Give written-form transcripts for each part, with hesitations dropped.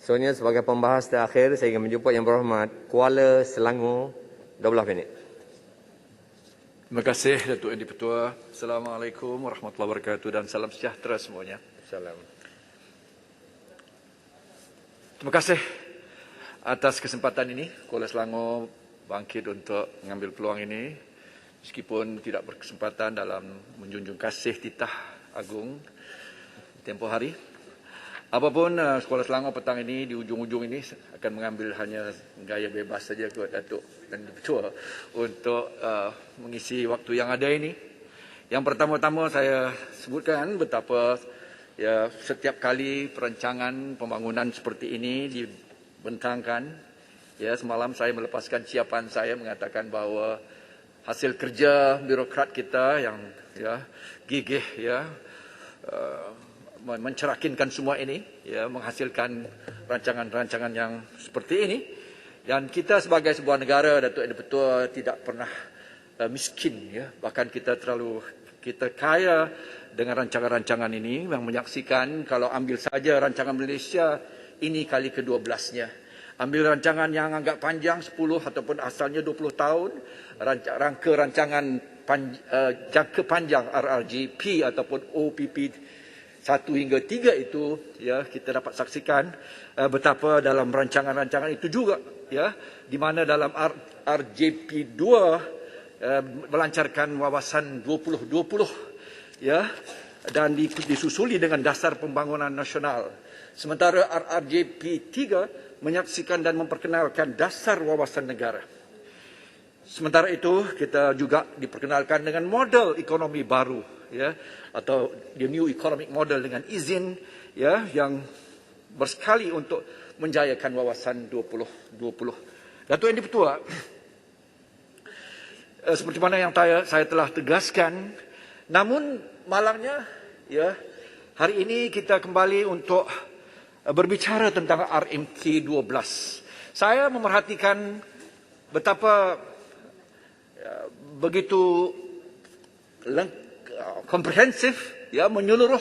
Sebenarnya sebagai pembahas terakhir, saya ingin menjumpa Yang Berhormat Kuala Selangor 12 minit. Terima kasih Datuk Yang di-Pertua. Assalamualaikum warahmatullahi wabarakatuh dan salam sejahtera semuanya. Salam. Terima kasih atas kesempatan ini. Kuala Selangor bangkit untuk mengambil peluang ini meskipun tidak berkesempatan dalam menjunjung kasih titah agung tempoh hari. Apapun Kuala Selangor petang ini di ujung-ujung ini akan mengambil hanya gaya bebas saja ke Datuk dan Ketua untuk mengisi waktu yang ada ini. Yang pertama-tama saya sebutkan betapa ya setiap kali perancangan pembangunan seperti ini dibentangkan, ya semalam saya melepaskan siapan saya mengatakan bahawa hasil kerja birokrat kita yang ya gigih ya mencerakinkan semua ini, ya, menghasilkan rancangan-rancangan yang seperti ini. Dan kita sebagai sebuah negara, Datuk Yang di-Pertua, tidak pernah miskin, ya. Bahkan kita kaya dengan rancangan-rancangan ini yang menyaksikan kalau ambil saja rancangan Malaysia ini kali ke-12-nya. Ambil rancangan yang agak panjang 10 ataupun asalnya 20 tahun, rangka rancangan jangka panjang RRGP ataupun OPP 1 hingga 3 itu, ya, kita dapat saksikan betapa dalam rancangan-rancangan itu juga, ya, di mana dalam RJP 2 melancarkan wawasan 2020, ya, dan disusuli dengan dasar pembangunan nasional. Sementara RRJP 3 menyaksikan dan memperkenalkan dasar wawasan negara. Sementara itu kita juga diperkenalkan dengan model ekonomi baru, ya, atau the new economic model dengan izin, ya, yang bersekali untuk menjayakan wawasan 2020. Datuk Yang di-Pertua, seperti mana yang saya telah tegaskan, namun malangnya, ya, hari ini kita kembali untuk berbicara tentang RMK 12. Saya memerhatikan betapa begitu komprehensif, ya, menyeluruh,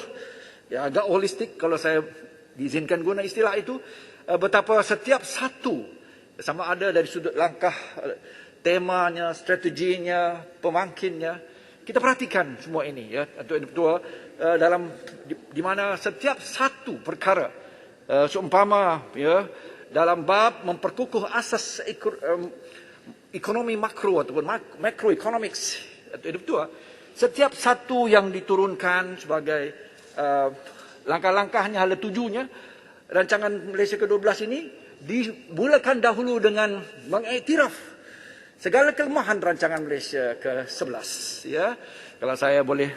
ya, agak holistik kalau saya diizinkan guna istilah itu, betapa setiap satu sama ada dari sudut langkah temanya, strateginya, pemangkinnya, kita perhatikan semua ini, ya, Datuk Yang di-Pertua, dalam di mana setiap satu perkara seumpama, ya, dalam bab memperkukuh asas ekonomi makro ataupun macroeconomics, Datuk Yang di-Pertua, setiap satu yang diturunkan sebagai langkah-langkahnya, hala tujunya, rancangan Malaysia ke-12 ini dimulakan dahulu dengan mengiktiraf segala kelemahan rancangan Malaysia ke-11. Ya, kalau saya boleh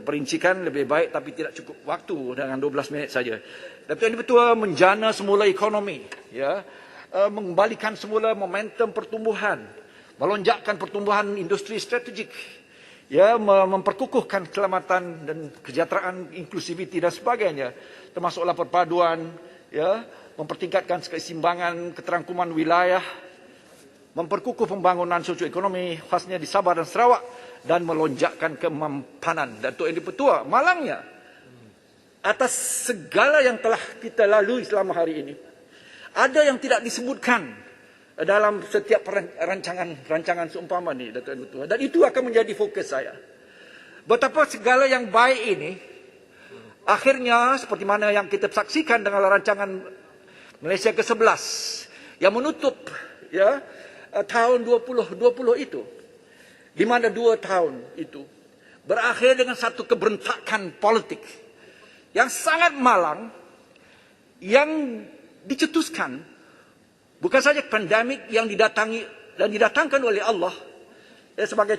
perincikan lebih baik, tapi tidak cukup waktu dengan 12 minit saja. Datuk Yang di-Pertua menjana semula ekonomi, ya, mengembalikan semula momentum pertumbuhan, melonjakkan pertumbuhan industri strategik, ya, memperkukuhkan keselamatan dan kesejahteraan, inklusiviti dan sebagainya, termasuklah perpaduan, ya, mempertingkatkan keseimbangan keterangkuman wilayah, memperkukuh pembangunan sosioekonomi khasnya di Sabah dan Sarawak, dan melonjakkan kemampanan. Datuk Yang di-Pertua, malangnya atas segala yang telah kita lalui selama hari ini, ada yang tidak disebutkan dalam setiap rancangan seumpama ni, Datuk Yang di-Pertua. Dan itu akan menjadi fokus saya. Betapa segala yang baik ini, akhirnya seperti mana yang kita saksikan dengan rancangan Malaysia ke-11, yang menutup, ya, tahun 2020 itu, di mana 2 tahun itu berakhir dengan satu keberontakan politik yang sangat malang, yang dicetuskan bukan saja pandemik yang didatangi dan didatangkan oleh Allah, ya, sebagai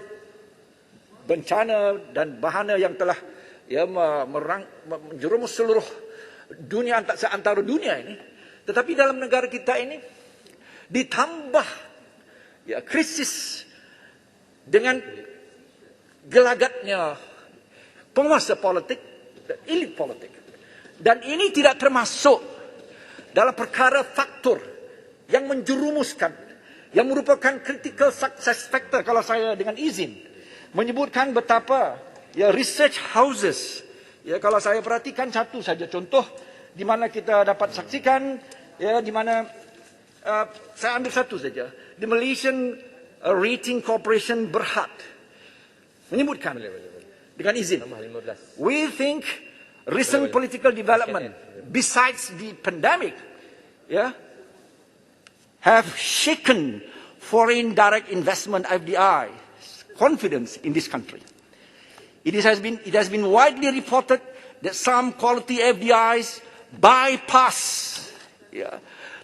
bencana dan bahana yang telah, ya, menjerumus seluruh dunia, antara dunia ini, tetapi dalam negara kita ini ditambah, ya, krisis dengan gelagatnya penguasa politik dan elit politik. Dan ini tidak termasuk dalam perkara faktor yang menjerumuskan, yang merupakan critical success factor, kalau saya dengan izin menyebutkan betapa, ya, research houses, ya, kalau saya perhatikan satu saja contoh di mana kita dapat saksikan, ya, di mana saya ambil satu saja. The Malaysian Rating Corporation Berhad menyebutkan dengan izin, we think recent political development besides the pandemic, have shaken foreign direct investment FDI confidence in this country. It has been widely reported that some quality FDIs bypass,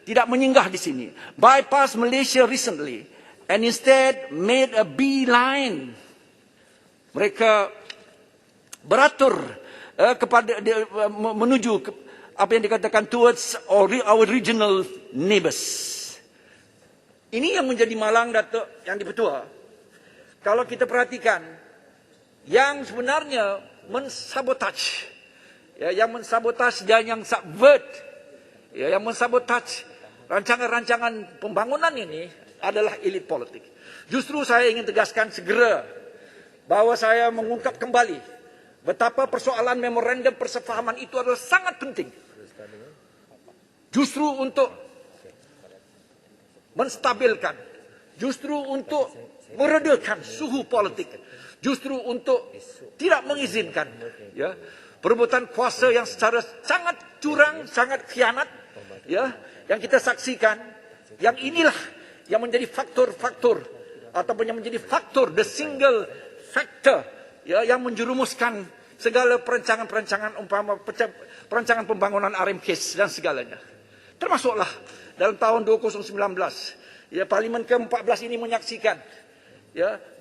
tidak menyinggah di sini, bypass Malaysia recently and instead made a beeline. Mereka beratur menuju apa yang dikatakan towards our regional neighbours. Ini yang menjadi malang, Datuk Yang di-Pertua. Kalau kita perhatikan, yang sebenarnya mensabotaj, yang mensabotaj dan yang subvert, yang mensabotaj rancangan-rancangan pembangunan ini adalah elit politik. Justru saya ingin tegaskan segera bahawa saya mengungkap kembali betapa persoalan memorandum persefahaman itu adalah sangat penting. Justru untuk menstabilkan, justru untuk meredakan suhu politik, justru untuk tidak mengizinkan perebutan kuasa yang secara sangat curang, sangat khianat, yang kita saksikan. Yang inilah yang menjadi faktor-faktor ataupun yang menjadi faktor, the single factor, yang menjerumuskan segala perancangan-perancangan umpama perancangan pembangunan RMKS dan segalanya. Termasuklah dalam tahun 2019, Parlimen ke-14 ini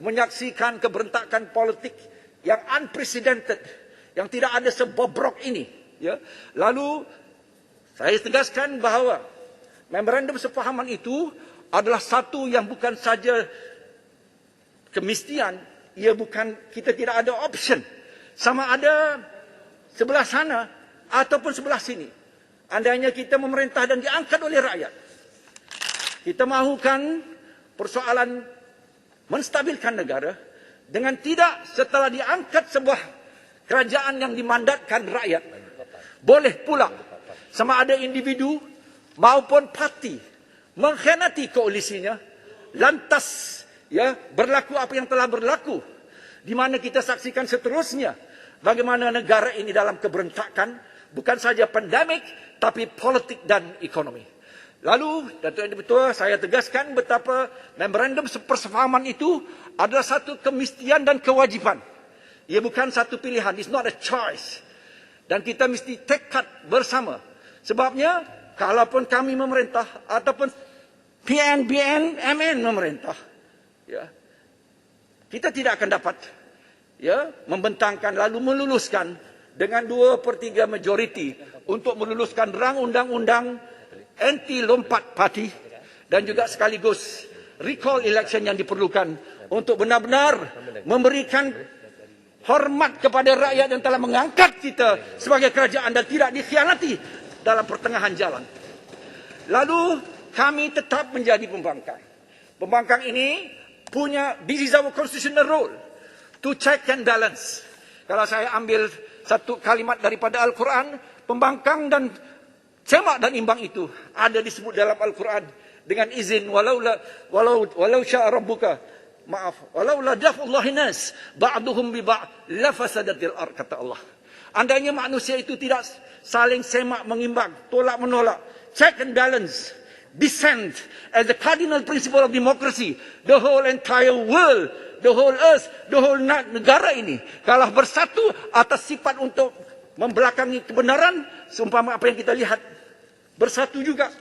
menyaksikan keberontakan politik yang unprecedented, yang tidak ada sebobrok ini. Lalu saya tegaskan bahawa memorandum sepahaman itu adalah satu yang bukan saja kemestian, kita tidak ada option. Sama ada sebelah sana ataupun sebelah sini. Andainya kita memerintah dan diangkat oleh rakyat, kita mahukan persoalan menstabilkan negara dengan tidak setelah diangkat sebuah kerajaan yang dimandatkan rakyat. Boleh pula sama ada individu maupun parti mengkhianati koalisinya, lantas berlaku apa yang telah berlaku, di mana kita saksikan seterusnya bagaimana negara ini dalam keberontakan, bukan saja pandemik tapi politik dan ekonomi. Lalu, Datuk Yang di-Pertua, saya tegaskan betapa memorandum persefahaman itu adalah satu kemestian dan kewajipan. Ia bukan satu pilihan, it's not a choice. Dan kita mesti tekad bersama. Sebabnya, kalaupun kami memerintah ataupun PN, MN memerintah, kita tidak akan dapat membentangkan lalu meluluskan dengan 2/3 majoriti untuk meluluskan rang undang-undang anti lompat parti dan juga sekaligus recall election yang diperlukan untuk benar-benar memberikan hormat kepada rakyat yang telah mengangkat kita sebagai kerajaan dan tidak dikhianati dalam pertengahan jalan. Lalu kami tetap menjadi pembangkang. Pembangkang ini punya, this is our constitutional role, to check and balance. Kalau saya ambil satu kalimat daripada Al-Quran, pembangkang dan semak dan imbang itu ada disebut dalam Al-Quran dengan izin walau syaa rabbuka, walau la daf'ullahi nas ba'duhum bi ba' la fasadatil ard, kata Allah. Andainya manusia itu tidak saling semak mengimbang, tolak menolak, check and balance, descent as the cardinal principle of democracy, the whole entire world, the whole earth, the whole negara ini kalau bersatu atas sifat untuk membelakangi kebenaran, seumpama apa yang kita lihat, bersatu juga,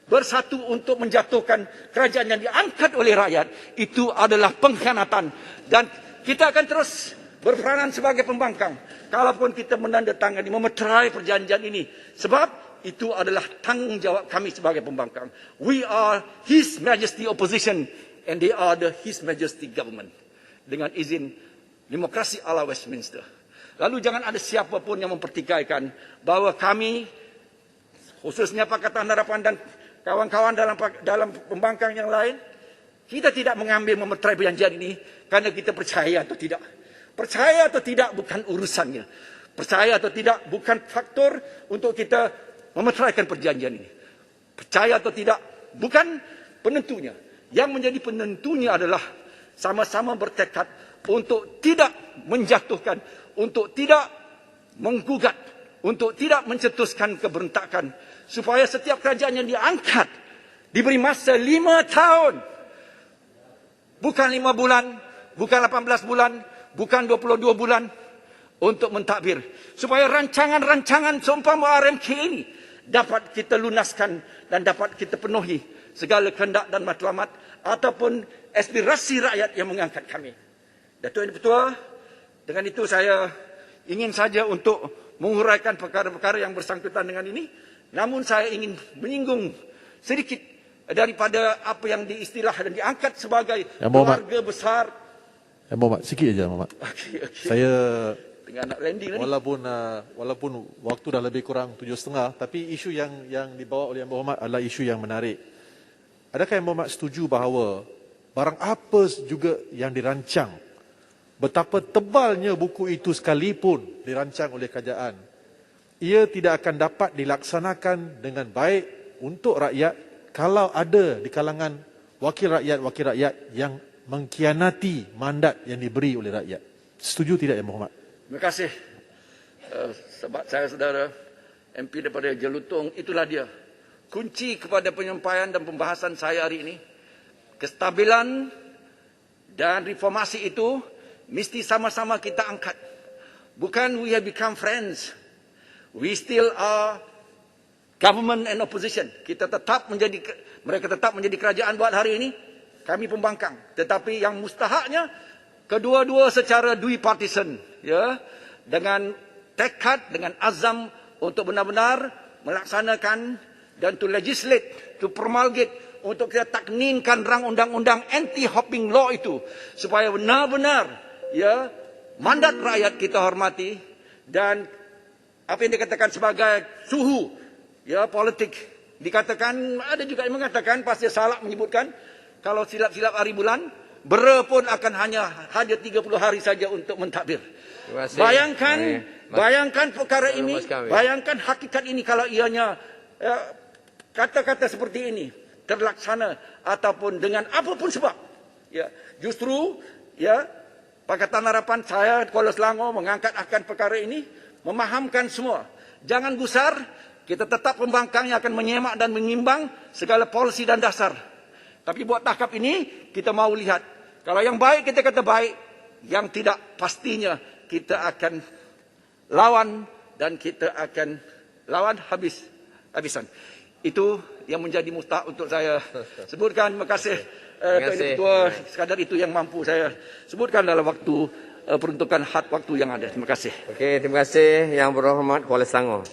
bersatu untuk menjatuhkan kerajaan yang diangkat oleh rakyat, itu adalah pengkhianatan. Dan kita akan terus berperanan sebagai pembangkang kalaupun kita menandatangani, memeterai perjanjian ini, sebab itu adalah tanggungjawab kami sebagai pembangkang. We are His Majesty Opposition and they are the His Majesty Government, dengan izin demokrasi ala Westminster. Lalu jangan ada siapa pun yang mempertikaikan bahawa kami, khususnya Pakatan Harapan dan kawan-kawan dalam pembangkang yang lain, kita tidak mengambil memeterai perjanjian ini karena kita percaya atau tidak. Percaya atau tidak bukan urusannya. Percaya atau tidak bukan faktor untuk kita memeteraikan perjanjian ini. Percaya atau tidak, bukan penentunya. Yang menjadi penentunya adalah sama-sama bertekad untuk tidak menjatuhkan, untuk tidak menggugat, untuk tidak mencetuskan keberontakan, supaya setiap kerajaan yang diangkat diberi masa 5 tahun, bukan 5 bulan, bukan 18 bulan, bukan 22 bulan, untuk mentadbir, supaya rancangan-rancangan seumpama RMK ini dapat kita lunaskan dan dapat kita penuhi segala kehendak dan matlamat ataupun aspirasi rakyat yang mengangkat kami. Datuk Yang Dipertua, dengan itu saya ingin saja untuk menguraikan perkara-perkara yang bersangkutan dengan ini. Namun saya ingin menyinggung sedikit daripada apa yang diistilah dan diangkat sebagai keluarga besar. Muhammad, sikit aja Muhammad. Okay. Saya tengah nak landing tadi. walaupun waktu dah lebih kurang 7.30, tapi isu yang dibawa oleh Muhammad adalah isu yang menarik. Adakah Yang Muhammad setuju bahawa barang apa juga yang dirancang, betapa tebalnya buku itu sekalipun dirancang oleh kerajaan, ia tidak akan dapat dilaksanakan dengan baik untuk rakyat kalau ada di kalangan wakil rakyat yang mengkhianati mandat yang diberi oleh rakyat? Setuju tidak Yang Muhammad? Terima kasih. Sebab saya saudara MP daripada Jelutong, itulah dia kunci kepada penyampaian dan pembahasan saya hari ini. Kestabilan dan reformasi itu mesti sama-sama kita angkat. Bukan we have become friends. We still are government and opposition. Mereka tetap menjadi kerajaan buat hari ini. Kami pembangkang. Tetapi yang mustahaknya kedua-dua secara duipartisan, ya, dengan tekad, dengan azam untuk benar-benar melaksanakan dan to legislate, to promulgate, untuk kita takninkan rang undang-undang anti-hopping law itu, supaya benar-benar, ya, mandat rakyat kita hormati dan apa yang dikatakan sebagai suhu, ya, politik. Dikatakan, ada juga yang mengatakan, pasti salah menyebutkan, kalau silap-silap hari bulan, Bera pun akan hanya 30 hari saja untuk mentadbir. Bayangkan perkara ini, bayangkan hakikat ini kalau ianya kata-kata seperti ini terlaksana ataupun dengan apapun sebab. Ya, justru ya, Pakatan Harapan saya Kuala Selangor mengangkat akan perkara ini, memahamkan semua. Jangan gusar, kita tetap pembangkang yang akan menyemak dan mengimbang segala polisi dan dasar. Tapi buat tahap ini, kita mau lihat. Kalau yang baik, kita kata baik. Yang tidak, pastinya kita akan lawan. Dan kita akan lawan habisan. Itu yang menjadi mustahak untuk saya sebutkan. Terima kasih. Ketua, sekadar itu yang mampu saya sebutkan dalam waktu peruntukan had waktu yang ada. Terima kasih. Okey, terima kasih Yang Berhormat Kuala Selangor.